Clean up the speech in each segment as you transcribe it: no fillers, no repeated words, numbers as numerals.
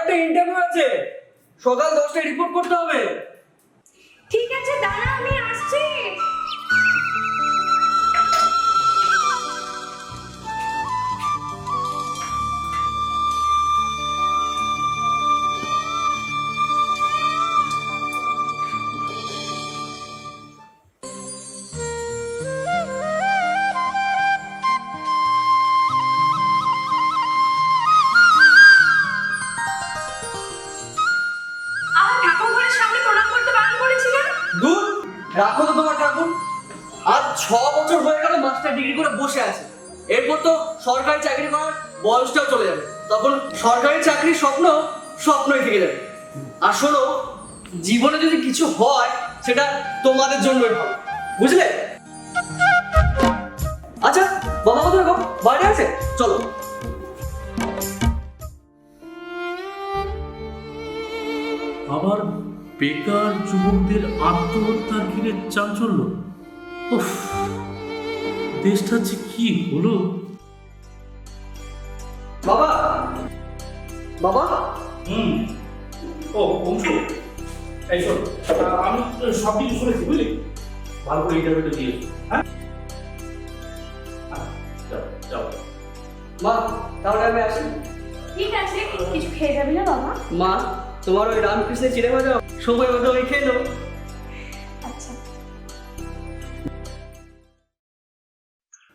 একটা ইন্টারভিউ আছে, সকাল 10টায় রিপোর্ট করতে হবে। ঠিক আছে দাঁড়া, আমি আসছি। দূর রাখো তো তোমার ঠাকুর। আজ 6 বছর হয়ে গেল মাস্টার ডিগ্রি করে বসে আছে। এরপর তো সরকারি চাকরি করার বয়সটাও চলে যাবে, তখন সরকারি চাকরির স্বপ্ন স্বপ্নই থেকে যাবে। আর শোনো, জীবনে যদি কিছু হয় সেটা তোমাদের জন্যই হবে, বুঝলে? আচ্ছা বাবা কোথায় গো? বাইরে আছে, চলো। আবার বেকার যুবকদের আত্মহত্যার ঘিরে চাঞ্চল্য। উফ, দেশটা যে কি হলো। বাবা বাবা ও অংশু, এই শোন, আমি সব কিছু শুনেছি, বুঝলি? ভালো করে ইন্টারভিউটা দিয়েছি। হ্যাঁ, যাও যাও। মা তাহলে আমি আসি। ঠিক আছে, কিছু খেয়ে যাবি না বাবা? মা তোমার ওই রামকৃষ্ণের চিড়ে ভাজা সময় মতো ওই খেয়ে নেবো। আচ্ছা।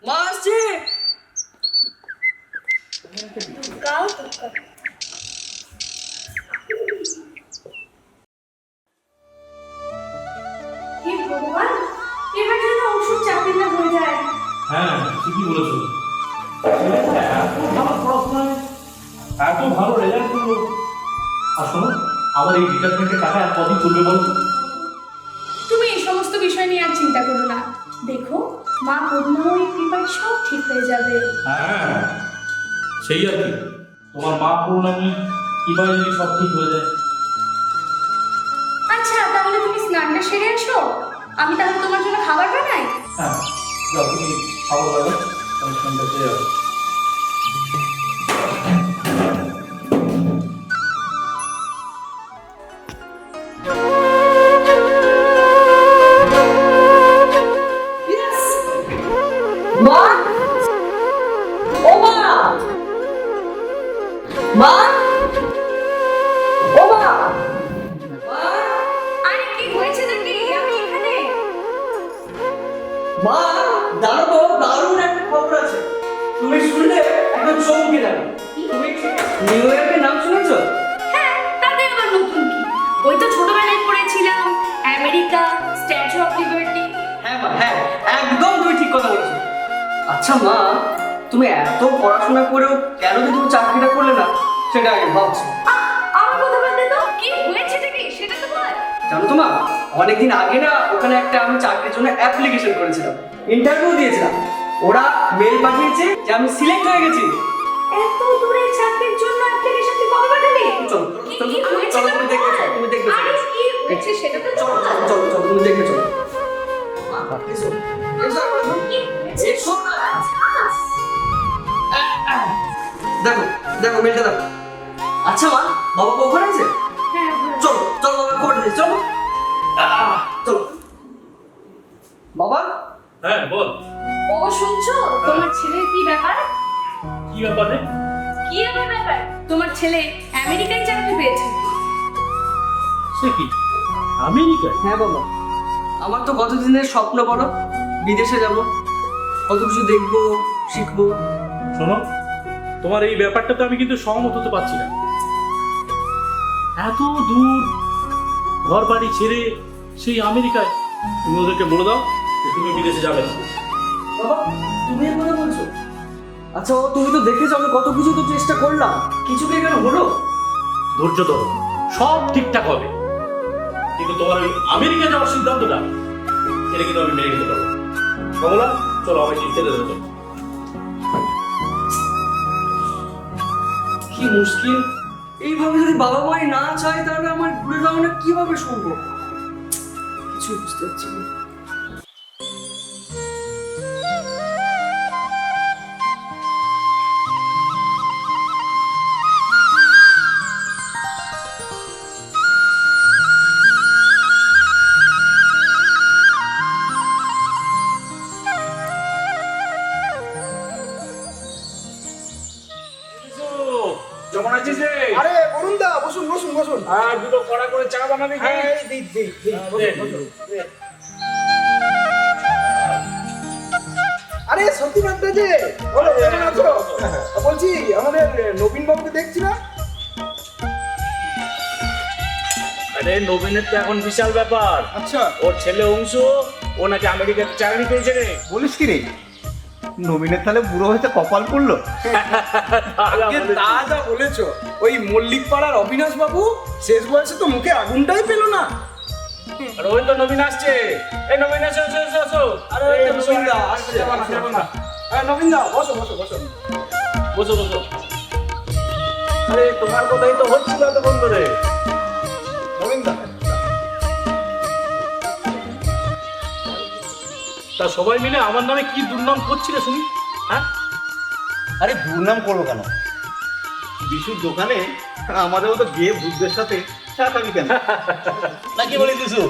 মা আসছে। গাও হে ভগবান, এবার যেন ওষুধ চাকরি না হয়ে যায়। হ্যাঁ, ঠিকই বলেছো। ছেলেটা এত ভালো পড়াশোনায়, এত ভালো রেজাল্ট করলো। আর শোনো, আমার এই রিটায়ারমেন্টের টাকা আর কদিন চলবে বলতো? তুমি এই সমস্ত বিষয় নিয়ে আর চিন্তা করো না। দেখো, মা করুণাময়ী কৃপায় সব ঠিক হয়ে যাবে। হ্যাঁ, সেই আর কি। তোমার মা করুণাময়ী কিভাবে যদি সব ঠিক হয়ে যায়। আচ্ছা, তাহলে তুমি স্নানটা সেরে এসো, আমি তাহলে তোমার জন্য খাবার বানাই। হ্যাঁ, যাও তুমি খাবার বানাও, আমি সন্ধ্যা খেয়ে যাবো। মা ও মা, মা ও মা, আরে কি হয়েছে নাকি? আমি এখানে। মা দাঁড়ো, দারুণ একটা খবর আছে। তুমি শুনলে একদম চমকে যাবে। তুমি নিউ ইয়র্কের নাম শুনেছো? হ্যাঁ, তাতে আবার নতুন কি? ওই তো ছোটবেলায় পড়েছিলাম, আমেরিকা, স্ট্যাচু অফ লিবার্টি। হ্যাঁ মা, হ্যাঁ একদম তুমি ঠিক কথা বলেছো। আচ্ছা মা, তুমি এত পড়াশোনা করেও কেন যে তুমি চাকরিটা করলে না সেটা আমি ভাবছি। আমার কথা বাদ দে তো, কি হয়েছে নাকি সেটা তো বল। জানো তো মা, অনেকদিন আগে না ওখানে একটা আমি চাকরির জন্য অ্যাপ্লিকেশন করেছিলাম, ইন্টারভিউ দিয়েছিলাম। ওরা মেল পাঠিয়েছে যে আমি সিলেক্ট হয়ে গেছি। এত দূরে চাকরির জন্য অ্যাপ্লিকেশন তুই কবে পাঠালি? চলো কি হয়েছে চলো, তুমি দেখবে চলো, তুমি দেখবে আরে কি হয়েছে সেটা তো চলো বল। চলো চলো চলো, তুমি দেখবে চলো। মা, এসো, এসো, কি হয়েছে? এসো না। আচ্ছা। দেখো দেখো মেলটা দেখো। আচ্ছা মা, বাবা কখন আছে? হ্যাঁ, হ্যাঁ। চলো চলো বাবা কোর্টে যাই, চলো। চলো বাবা। হ্যাঁ বল, ও শুনছো, তোমার ছেলের কি ব্যাপার? কি ব্যাপারে? কি এমন ব্যাপার? তোমার ছেলে আমেরিকায় চাকরি পেয়েছে। সে কি, আমেরিকায়? হ্যাঁ বাবা, আমার তো কতদিনের স্বপ্ন বলো, বিদেশে যাব, কত কিছু দেখবো শিখবো। শোনো, তোমার এই ব্যাপারটাতে আমি কিন্তু সহমত হতে পারছি না। এত দূর ঘর বাড়ি ছেড়ে সেই আমেরিকায়, তুমি ওদেরকে বলে দাও যে তুমি বিদেশে যাবে না। বাবা তুমি এর কথা বলছো? আচ্ছা বাবা, তুমি তো দেখেছো আমি কত কিছু তো চেষ্টা করলাম, কিছু কি কেন হলো? ধৈর্য ধরো, সব ঠিকঠাক হবে। কিন্তু তোমার ওই আমেরিকা যাওয়ার সিদ্ধান্তটা, এটা কিন্তু আমি মেনে নিতে পারবো। কমলা, চলো আমাকে ছেড়ে দেবো। কি মুশকিল, এইভাবে যদি বাবা মাই না চায় তাহলে আমার ঘুরে যাওয়াটা কিভাবে সম্ভব? কিছুই বুঝতে পারছি না। কেমন আছিস রে? আরে অরুণ দা, বসুন বসুন বসুন। আর দুটো কড়া করে চা বানাবি? হ্যাঁ, এই দিই দিই দিই, বসুন, বসুন। আরে সত্যিনাথ দা যে, বলো কেমন আছো? বলছি আমাদের নবীন বাবুকে দেখছি না? আরে নবীনের তো এখন বিশাল ব্যাপার। আচ্ছা, ওর ছেলে অংশু ও নাকি আমেরিকাতে চাকরি পেয়েছে রে। বলিস কি রে, নবীনের তাহলে বুড়ো হয়েছে কপাল পড়লো। আগে তা যা বলেছো, ওই মল্লিক পাড়ার অবিনাশ বাবু শেষ বয়সে তো মুখে আগুনটাই পেল না। আর ওই তো নবীন আসছে। এই নবীন আসো আসো আসো আসো। আরে ওই তো নবীন দা আসছে, আসছে। হ্যাঁ নবীন দা, বসো বসো বসো। বসো বসো। আরে তোমার কথাই তো হচ্ছিল এতক্ষণ ধরে। নবীন দা, তা সবাই মিলে আমার নামে কি দুর্নাম করছিলে শুনি? হ্যাঁ, আরে দুর্নাম করবো কেন, বিশুর দোকানে আমাদের মতো গিয়ে ভূতদের সাথে চা খাবি কেন? নাকি বলি বিশু?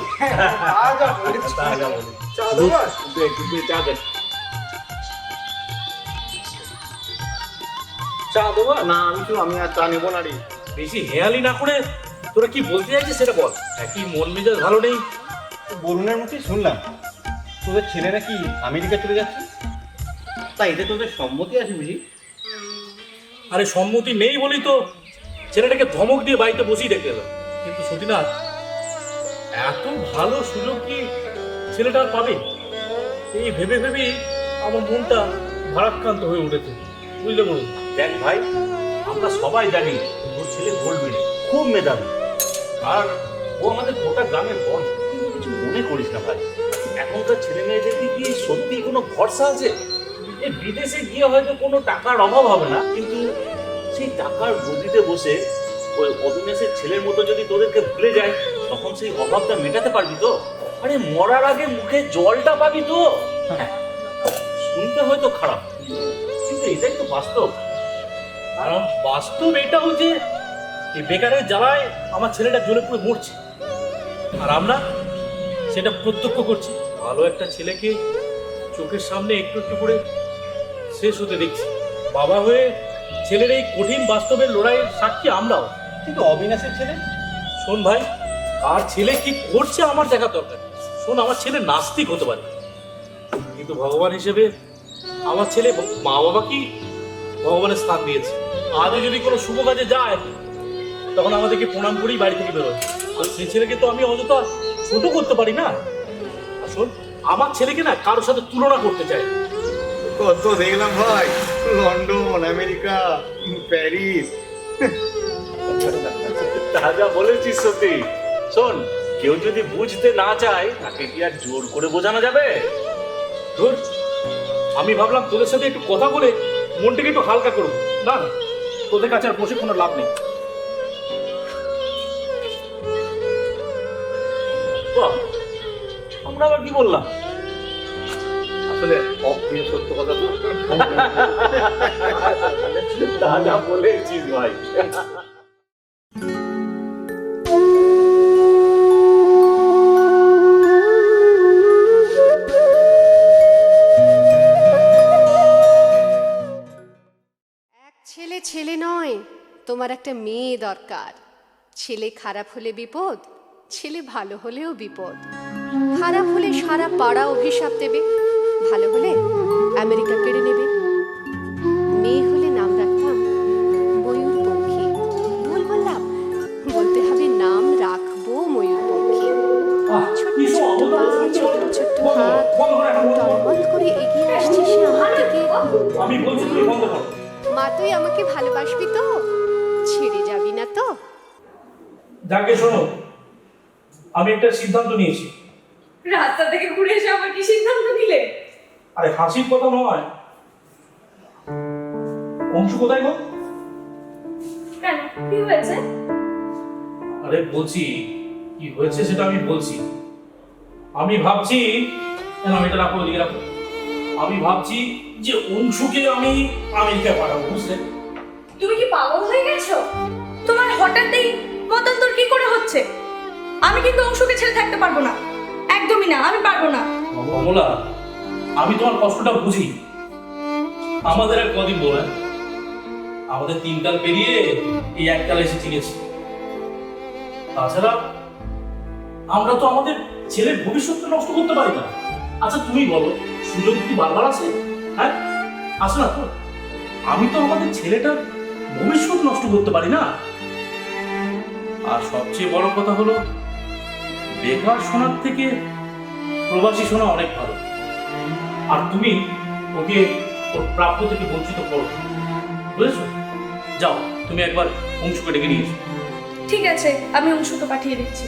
তা যা বলেছো। চা দেবো? একটু চা দে। চা দেবো? না বিশু, আমি আর চা নেবো না রে। বেশি হেয়ালি না করে তোরা কি বলতে চাইছিস সেটা বল। একই মন মেজাজ ভালো নেই। বরুণের মুখে শুনলাম তোদের ছেলে নাকি আমেরিকা চলে যাচ্ছে, তাই এতে তোদের সম্মতি আছে বুঝি? আরে সম্মতি নেই বলি তো ছেলেটাকে ধমক দিয়ে বাড়িতে বসেই রেখে গেল। কিন্তু সতীনাথ, এত ভালো সুযোগ কি ছেলেটা আর পাবে? এই ভেবে ভেবেই আমার মনটা ভারাক্রান্ত হয়ে উঠেছে, বুঝলে বলুন? দেখ ভাই, আমরা সবাই জানি ওর ছেলে গোল্ডবিনে খুব মেধাবী, আর ও আমাদের গোটা গ্রামের বল। কিন্তু কিছু মনে করিস না ভাই, এখনকার ছেলে মেয়েদের কি সত্যি কোনো ভরসা আছে? এই বিদেশে গিয়ে হয়তো কোনো টাকার অভাব হবে না, কিন্তু সেই টাকার গদিতে বসে ওই অবিনাশের ছেলের মতো যদি তোদেরকে ভুলে যায়, তখন সেই অভাবটা মেটাতে পারবি তো? আরে মরার আগে মুখে জলটা পাবি তো? শুনতে হয়তো খারাপ, কিন্তু এটাই তো বাস্তব। কারণ বাস্তব এটাও যে এই বেকারের জ্বালায় আমার ছেলেটা জ্বলে পুড়ে মরছে, আর আমরা সেটা প্রত্যক্ষ করছি। ভালো একটা ছেলেকে চোখের সামনে একটু একটু করে শেষ হতে দেখছি। বাবা হয়ে ছেলের এই কঠিন বাস্তবের লড়াইয়ের সাক্ষী আমরাও। কিন্তু অবিনাশের ছেলে? শোন ভাই, আর ছেলে কি করছে আমার দেখার দরকার। শোন, আমার ছেলে নাস্তিক হতে পারে, কিন্তু ভগবান হিসেবে আমার ছেলে মা বাবাকেই ভগবানের স্থান দিয়েছে। আজও যদি কোনো শুভ কাজে যায়, তখন আমাদেরকে প্রণাম করেই বাড়ি থেকে বেরোয়। আর সেই ছেলেকে তো আমি অযথা ছোট করতে পারি না। আর শোন, আমার ছেলেকে না কারোর সাথে তুলনা করতে চাই। কত দেখলাম ভাই, লন্ডন, আমেরিকা, প্যারিস। তাজা বলেছিস সত্যি। শোন, কেউ যদি বুঝতে না চায়, তাকে কি আর জোর করে বোঝানো যাবে? ধুর, আমি ভাবলাম তোদের সাথে একটু কথা বলে মনটাকে একটু হালকা করবো। না না, তোদের কাছে আর বসে কোনো লাভ নেই। বাহ, আমরা আবার কি বললাম? আসলে অপ্রিয় সত্য কথা তো। তাজা বলেছিস ভাই। এক ছেলে ছেলে নয়, তোমার একটা মেয়ে দরকার। ছেলে খারাপ হলে বিপদ, ছেলে ভালো হলেও বিপদ। খারাপ হলে সারা পাড়া অভিশাপ দেবে, ভালো হলে আমেরিকা কেড়ে নেবে। মেয়ে হলে নাম রাখতাম ময়ূরপঙ্খী। ভুল বললাম, বলতে হবে নাম রাখবো ময়ূরপঙ্খী। ছোট্ট ছোট্ট পা, ছোট্ট ছোট্ট হাত, টলমল করে এগিয়ে আসছে সে আমার দিকে। আমি বলছি তুই বন্ধ কর। মা, তুই আমাকে ভালোবাসবি তো? ছেড়ে যাবি না তো? যাকে শোনো, আমি একটা সিদ্ধান্ত নিয়েছি। রাস্তা থেকে ঘুরে এসে আবার কি সিদ্ধান্ত নিলে? আরে হাসির কথা নয়। অংশু কোথায় গো? কেন, কি হয়েছে? আরে বলছি, কি হয়েছে সেটা আমি বলছি। আমি ভাবছি, না এটা রাখো, ওদিকে রাখো। আমি ভাবছি যে অংশুকে আমি আমেরিকায় পাঠাবো, বুঝলে? তুমি কি পাগল হয়ে গেছো? তোমার হঠাৎই মতান্তর কি করে হচ্ছে? আমি কিন্তু অংশকে ছেড়ে থাকতে পারবো না, একদমই না, আমি পারবো না। কমলা, আমি তোমার কষ্টটা বুঝি। আমাদের আর কদিন বলে, আমাদের 3 কাল পেরিয়ে এই 1 কালে এসে ঠিকেছি। তাছাড়া আমরা তো আমাদের ছেলের ভবিষ্যৎটা নষ্ট করতে পারি না। আচ্ছা তুমি বলো, সুযোগ কি বারবার আছে? হ্যাঁ, আসো না তো। আমি তো আমাদের ছেলেটার ভবিষ্যৎ নষ্ট করতে পারি না। আর সবচেয়ে বড় কথা হলো, বেকার শোনার থেকে প্রবাসী শোনা অনেক ভালো। আর তুমি ওকে ওর প্রাপ্য থেকে বঞ্চিত করো, বুঝেছো? যাও, তুমি একবার অংশকে ডেকে নিয়ে এসো। ঠিক আছে, আমি অংশুকে পাঠিয়ে দিচ্ছি।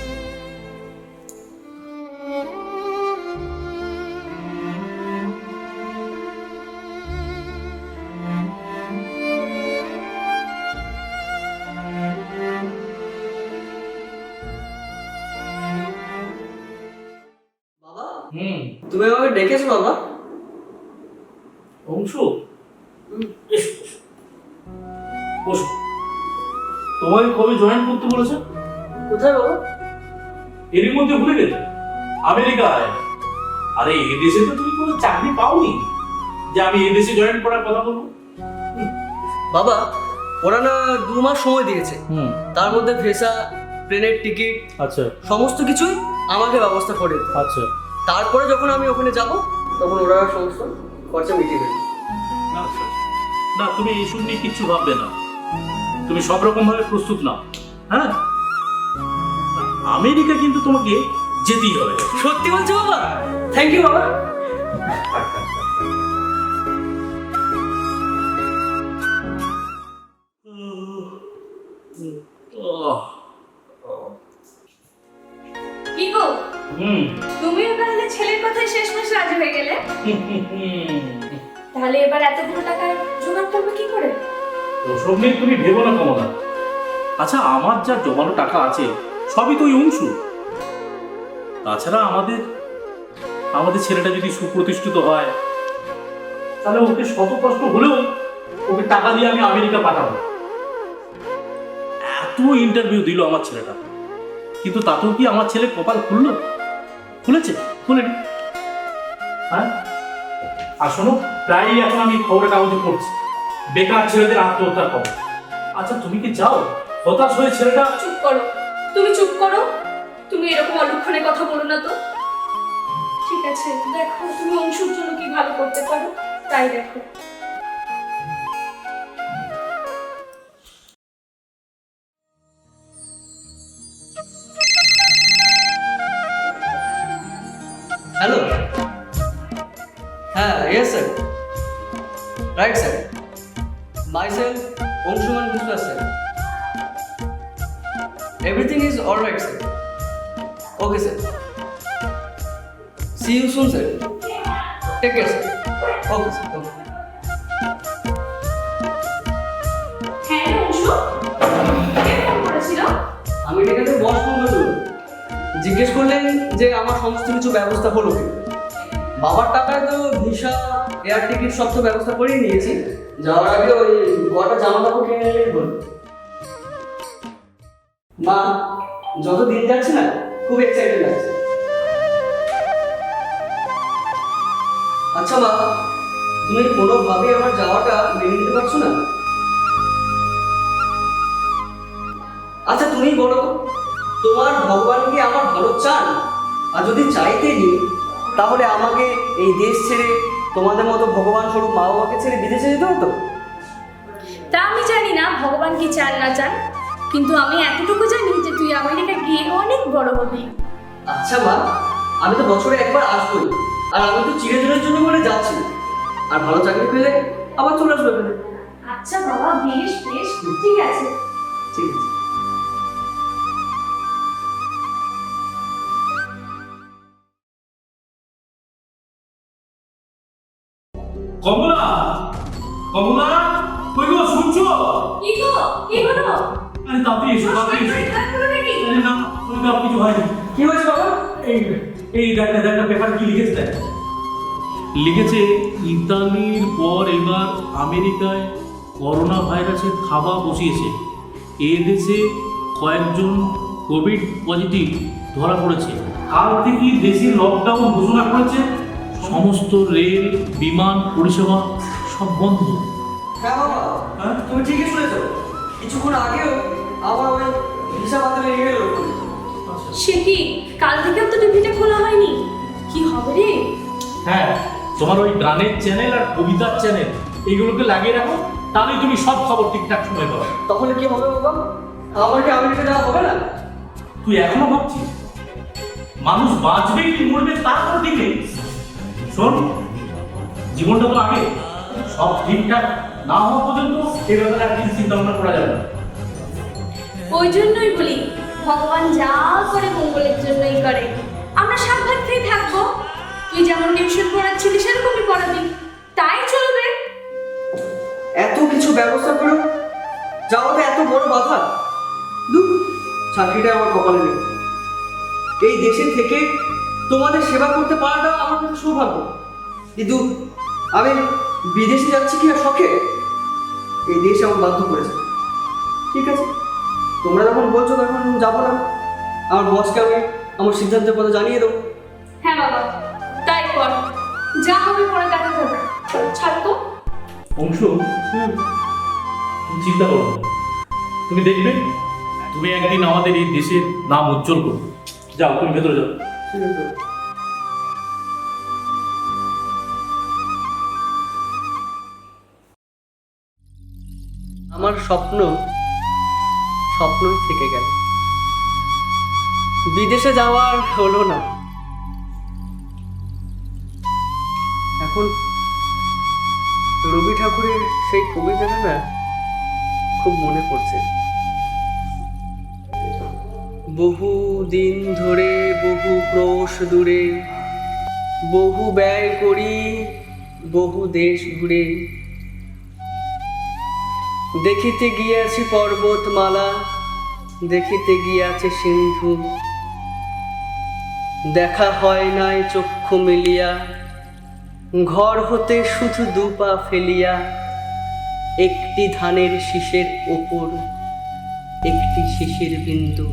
বাবা, হুম, তুমি আমাকে ডেকেছো বাবা? অংশু, এসো এসো। বসো। তোমাকে কবে জয়েন করতে বলেছে? কোথায় বাবা? এরই মধ্যে ভুলে গেলে? আমেরিকায়। আরে এই দেশে তো তুমি কোনো চাকরি পাওনি যে আমি এই দেশে জয়েন করার কথা বলবো। বাবা, ওরা না 2 মাস সময় দিয়েছে। হুম, তার মধ্যে ভিসা, প্লেনের টিকিট, আচ্ছা সমস্ত কিছুই আমাকে ব্যবস্থা করে দিতে। আচ্ছা। তারপরে যখন আমি ওখানে যাব, তখন ওরা সমস্ত খরচা মিটিয়ে দেবে। আচ্ছা। না, তুমি এইসব নিয়ে কিচ্ছু ভাববে না। তুমি সব রকম ভাবে প্রস্তুত নাও। হ্যাঁ, আমেরিকা কিন্তু তোমাকে যেতেই হবে। সত্যি বলছো বাবা? থ্যাংক ইউ বাবা। কি গো, হুম। তুমিও তাহলে ছেলের কথায় শেষমেশ রাজি হয়ে গেলে? তাহলে এবার এতগুলো টাকা জোগাড় করবে কি করে? ওসব নিয়ে তুমি ভেবো না কমলা। আচ্ছা, আমার যা জমানো টাকা আছে সবই তো ওই অংশু। তাছাড়া আমাদের ছেলেটা যদি সুপ্রতিষ্ঠিত হয়, তাহলে ওকে শত কষ্ট হলেও ওকে টাকা দিয়ে আমি আমেরিকা পাঠাবো। এত ইন্টারভিউ দিল আমার ছেলেটা, কিন্তু তাতেও কি আমার ছেলে কপাল খুলেছে? খুলেনি। হ্যাঁ, আর শোনো, প্রায়ই এখন আমি খবরের কাগজে পড়ছি বেকার ছেলেদের আত্মহত্যার খবর। আচ্ছা, তুমি কি চাও হতাশ হয়ে ছেলেটা? চুপ করো, তুমি চুপ করো। তুমি এরকম অলক্ষণে কথা বলো না তো। ঠিক আছে, দেখো তুমি অংশুর জন্য কি ভালো করতে পারো, তাই দেখো। হ্যালো, হ্যাঁ, yes sir, right sir, myself Anshuman Biswas sir. Everything is all right sir. Okay sir, see you soon sir, take care sir. Okay sir, okay. হ্যাঁ অংশু, কে ফোন করেছিল? আমি ঠিক আছে বস ফোন করলাম, জিজ্ঞেস করলেন যে আমার সমস্ত কিছু ব্যবস্থা হলো কি। বাবার টাকায় তো ভিসা, এয়ার টিকিট সব তো ব্যবস্থা করেই নিয়েছি। যাওয়ার আগে ওই কটা জামা কাপড় কিনে নিলেই হলো। মা, যত দিন যাচ্ছে না খুব এক্সাইটেড লাগছে। আচ্ছা মা, তুমি কোনোভাবে আমার যাওয়াটা মেনে নিতে পারছো না? আচ্ছা তুমি বলো তো, তোমার ভগবান কি আমার ভালো চান? আর যদি চাইতেনি, তাহলে আমাকে এই দেশ ছেড়ে তোমাদের মতো ভগবান স্বরূপ মা বাবাকে ছেড়ে বিদেশে যেতে হতো? তা আমি জানি না ভগবান কি চান না চান, কিন্তু আমি এতটুকু জানি যে তুই আমেরিকা গিয়ে অনেক বড় হবি। আচ্ছা মা, আমি তো বছরে একবার আসবোই, আর আমি তো চিরদিনের জন্য বলে যাচ্ছি। আর ভালো চাকরি পেলে আবার চলে আসবে এখানে। আচ্ছা বাবা, বেশ বেশ, ঠিক আছে। ঠিক আছে। কমলা, কমলা, কই গো, শুনছো? কি গো, কি হলো? আরে তাড়াতাড়ি এসো, তাড়াতাড়ি এসো। খারাপ হলো নাকি? আরে না, ওই তো কিছু হয়নি। কি হয়েছে বাবা? এই দেখ পেপার কি লিখেছে দেখ। লিখেছে ইতালির পর এবার আমেরিকায় করোনা ভাইরাসের থাবা বসিয়েছে। এ দেশে কয়েকজন কোভিড পজিটিভ ধরা পড়েছে। কাল থেকে দেশে লকডাউন ঘোষণা করেছে। সমস্ত রেল, বিমান পরিষেবা সব বন্ধ। হ্যাঁ বাবা, হ্যাঁ? তুমি ঠিকই শুনেছো, কিছুক্ষণ আগেও আমার ওই হিসাব হাতে লেগে গেল। আচ্ছা। সে কি কাল থেকেও তো টিভিটা খোলা হয়নি? কি হবে রে? হ্যাঁ, তোমার ওই গানের চ্যানেল আর কবিতার চ্যানেল এইগুলোকে লাগিয়ে রাখো, তাহলেই তুমি সব খবর ঠিকঠাক সময় পাবে। তাহলে কি হবে বাবা? আমার কি আমেরিকা যাওয়া হবে না? তুই এখনো ভাবছিস মানুষ বাঁচবে কি মরবে তার কোনো ঠিক নেই? শোন, জীবনটা তো আগে, সব ঠিকঠাক না হওয়া পর্যন্ত এ ব্যাপারে আর কিছু চিন্তা ভাবনা করা যাবে না। ওই জন্যই বলি ভগবান যা করে মঙ্গলের জন্যই করে। আমরা সাবধান খেয়ে থাকবো, তুই যেমন টিউশন পড়াচ্ছিলি সেরকমই পড়াবি, তাই চলবে। এত কিছু ব্যবস্থা করো, যাওয়াতে এত বড় বাধা। দুঃখ, চাকরিটা আমার কপালে নেই। এই দেশে থেকে তোমাদের সেবা করতে পারাটা আমার কাছে সৌভাগ্য, কিন্তু আমি বিদেশে যাচ্ছি কি আর শখে? এই দেশ আমার বাধ্য করেছে। ঠিক আছে, তোমরা যখন বলছো তখন যাবো না। আমার বসকে আমি আমার সিদ্ধান্তের কথা জানিয়ে দেবো। হ্যাঁ বাবা, তাই কর, যা হবে পরে দেখা যাবে। ছাড় তো। অংশ, তুমি চিন্তা করো না। তুমি দেখবে তুমি একদিন আমাদের এই দেশের নাম উজ্জ্বল করবে। যাও, তুমি ভেতরে যাও। ঠিক আছে। আমার স্বপ্নই থেকে গেল, বিদেশে যাওয়ার হলো না। এখন রবি ঠাকুরের সেই কবিতাটা না খুব মনে পড়ছে। বহু দিন ধরে বহু ক্রোশ দূরে, বহু ব্যয় করি বহু দেশ ঘুরে, দেখিতে গিয়াছি পর্বতমালা, দেখিতে গিয়াছে সিন্ধু, দেখা হয় নাই চক্ষু মিলিয়া, ঘর হতে শুধু দুপা ফেলিয়া, একটি ধানের শীষের ওপর একটি শিশির বিন্দু।